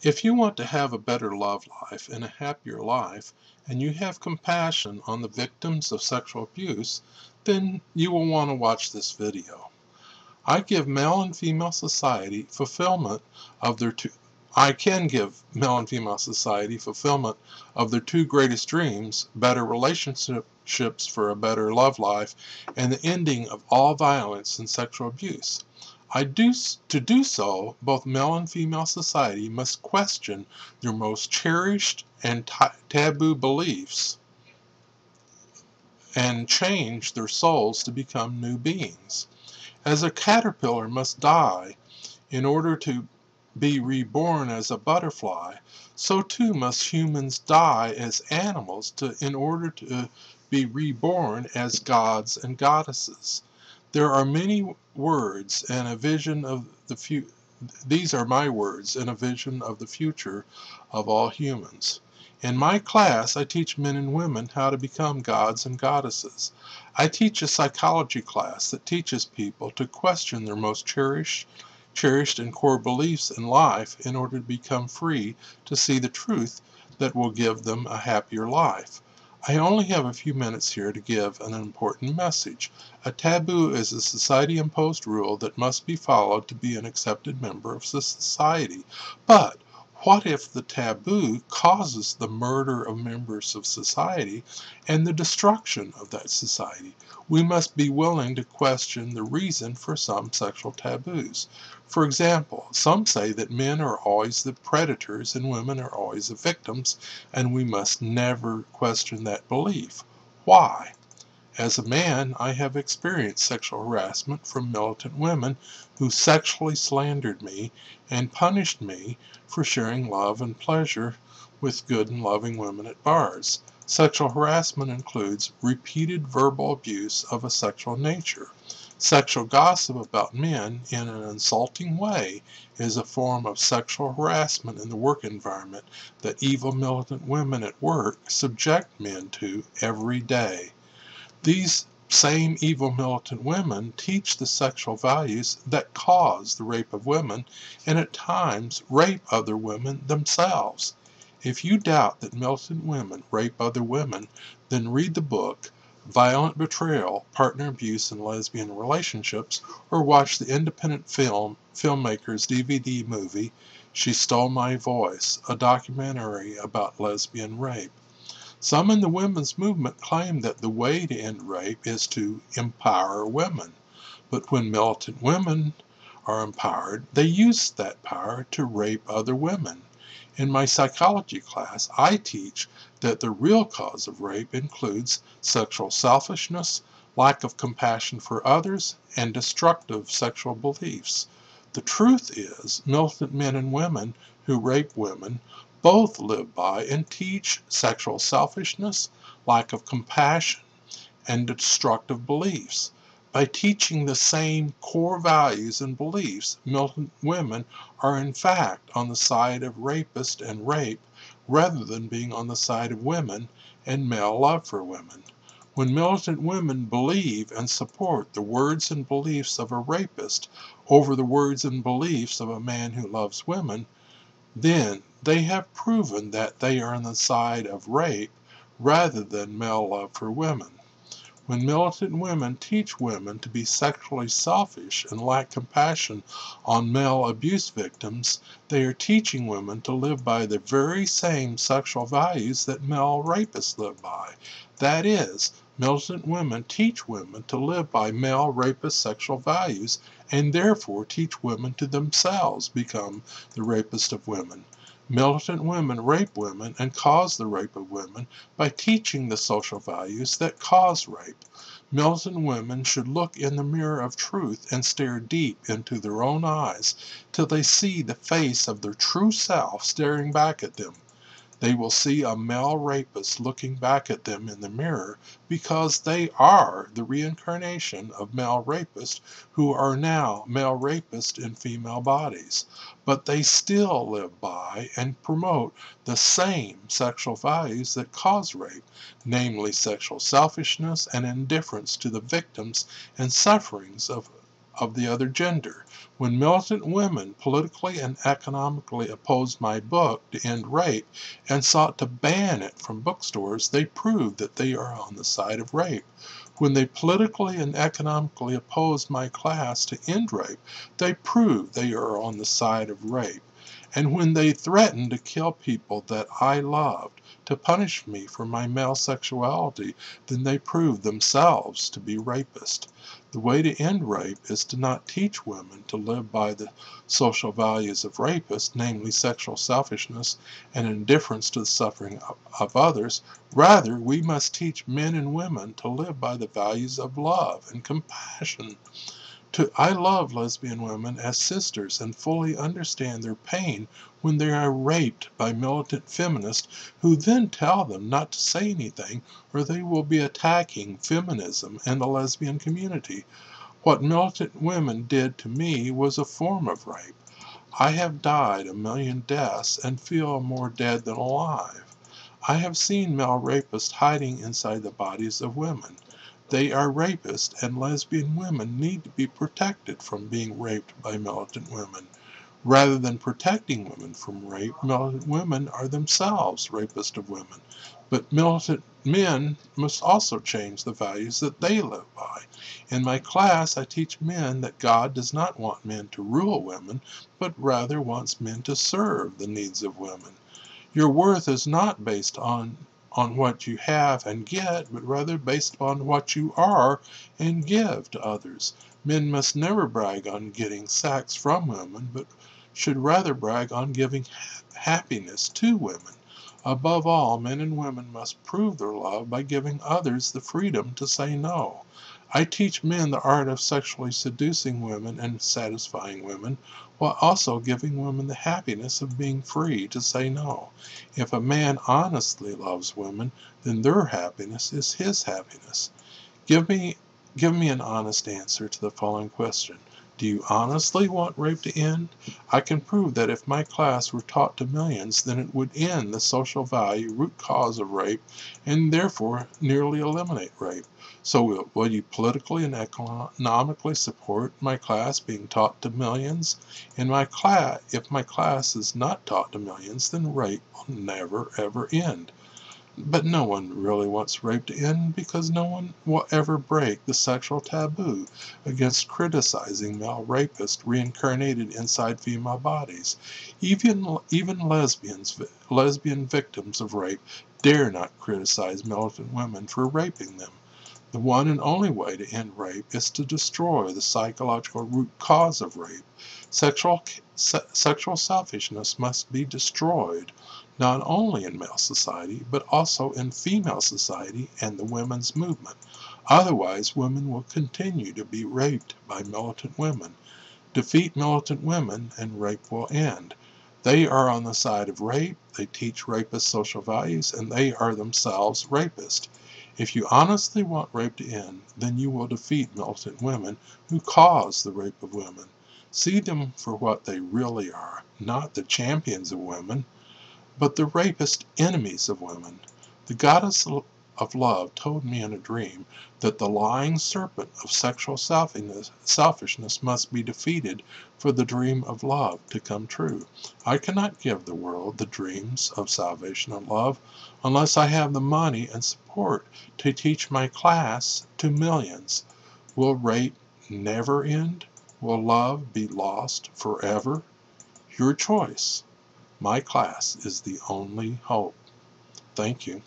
If you want to have a better love life and a happier life, and you have compassion on the victims of sexual abuse, then you will want to watch this video. I give male and female society fulfillment of their two I can give male and female society fulfillment of their two greatest dreams, better relationships for a better love life, and the ending of all violence and sexual abuse. To do so, both male and female society must question their most cherished and taboo beliefs and change their souls to become new beings. As a caterpillar must die in order to be reborn as a butterfly, so too must humans die as animals in order to be reborn as gods and goddesses. There are many words and a vision of the future. These are my words and a vision of the future of all humans. In my class, I teach men and women how to become gods and goddesses. I teach a psychology class that teaches people to question their most cherished and core beliefs in life in order to become free to see the truth that will give them a happier life. I only have a few minutes here to give an important message. A taboo is a society-imposed rule that must be followed to be an accepted member of the society. But what if the taboo causes the murder of members of society and the destruction of that society? We must be willing to question the reason for some sexual taboos. For example, some say that men are always the predators and women are always the victims, and we must never question that belief. Why? As a man, I have experienced sexual harassment from militant women who sexually slandered me and punished me for sharing love and pleasure with good and loving women at bars. Sexual harassment includes repeated verbal abuse of a sexual nature. Sexual gossip about men in an insulting way is a form of sexual harassment in the work environment that evil militant women at work subject men to every day. These same evil militant women teach the sexual values that cause the rape of women and at times rape other women themselves. If you doubt that militant women rape other women, then read the book Violent Betrayal, Partner Abuse in Lesbian Relationships, or watch the independent filmmaker's DVD movie She Stole My Voice, a documentary about lesbian rape. Some in the women's movement claim that the way to end rape is to empower women. But when militant women are empowered, they use that power to rape other women. In my psychology class, I teach that the real cause of rape includes sexual selfishness, lack of compassion for others, and destructive sexual beliefs. The truth is, militant men and women who rape women both live by and teach sexual selfishness, lack of compassion, and destructive beliefs. By teaching the same core values and beliefs, militant women are in fact on the side of rapist and rape rather than being on the side of women and male love for women. When militant women believe and support the words and beliefs of a rapist over the words and beliefs of a man who loves women, then they have proven that they are on the side of rape rather than male love for women. When militant women teach women to be sexually selfish and lack compassion on male abuse victims, they are teaching women to live by the very same sexual values that male rapists live by. That is, militant women teach women to live by male rapist sexual values and therefore teach women to themselves become the rapist of women. Militant women rape women and cause the rape of women by teaching the social values that cause rape. Militant women should look in the mirror of truth and stare deep into their own eyes till they see the face of their true self staring back at them. They will see a male rapist looking back at them in the mirror because they are the reincarnation of male rapists who are now male rapists in female bodies. But they still live by and promote the same sexual values that cause rape, namely sexual selfishness and indifference to the victims and sufferings of of the other gender. When militant women politically and economically opposed my book to end rape and sought to ban it from bookstores, they proved that they are on the side of rape. When they politically and economically opposed my class to end rape, they proved they are on the side of rape. And when they threatened to kill people that I loved to punish me for my male sexuality, then they proved themselves to be rapists. The way to end rape is to not teach women to live by the social values of rapists, namely sexual selfishness and indifference to the suffering of others. Rather, we must teach men and women to live by the values of love and compassion. I love lesbian women as sisters and fully understand their pain when they are raped by militant feminists who then tell them not to say anything or they will be attacking feminism and the lesbian community. What militant women did to me was a form of rape. I have died 1,000,000 deaths and feel more dead than alive. I have seen male rapists hiding inside the bodies of women. They are rapists, and lesbian women need to be protected from being raped by militant women. Rather than protecting women from rape, militant women are themselves rapists of women. But militant men must also change the values that they live by. In my class, I teach men that God does not want men to rule women, but rather wants men to serve the needs of women. Your worth is not based on what you have and get, but rather based upon what you are and give to others. Men must never brag on getting sex from women, but should rather brag on giving happiness to women. Above all, men and women must prove their love by giving others the freedom to say no. I teach men the art of sexually seducing women and satisfying women, while also giving women the happiness of being free to say no. If a man honestly loves women, then their happiness is his happiness. Give me an honest answer to the following question. Do you honestly want rape to end? I can prove that if my class were taught to millions, then it would end the social value root cause of rape and therefore nearly eliminate rape. So will you politically and economically support my class being taught to millions? If my class is not taught to millions, then rape will never ever end. But no one really wants rape to end because no one will ever break the sexual taboo against criticizing male rapists reincarnated inside female bodies. Even lesbian victims of rape dare not criticize militant women for raping them. The one and only way to end rape is to destroy the psychological root cause of rape. Sexual selfishness must be destroyed, not only in male society, but also in female society and the women's movement. Otherwise, women will continue to be raped by militant women. Defeat militant women and rape will end. They are on the side of rape, they teach rapist social values, and they are themselves rapists. If you honestly want rape to end, then you will defeat militant women who cause the rape of women. See them for what they really are, not the champions of women, but the rapist enemies of women. The goddess of love told me in a dream that the lying serpent of sexual selfishness must be defeated for the dream of love to come true. I cannot give the world the dreams of salvation and love unless I have the money and support to teach my class to millions. Will rape never end? Will love be lost forever? Your choice. My class is the only hope. Thank you.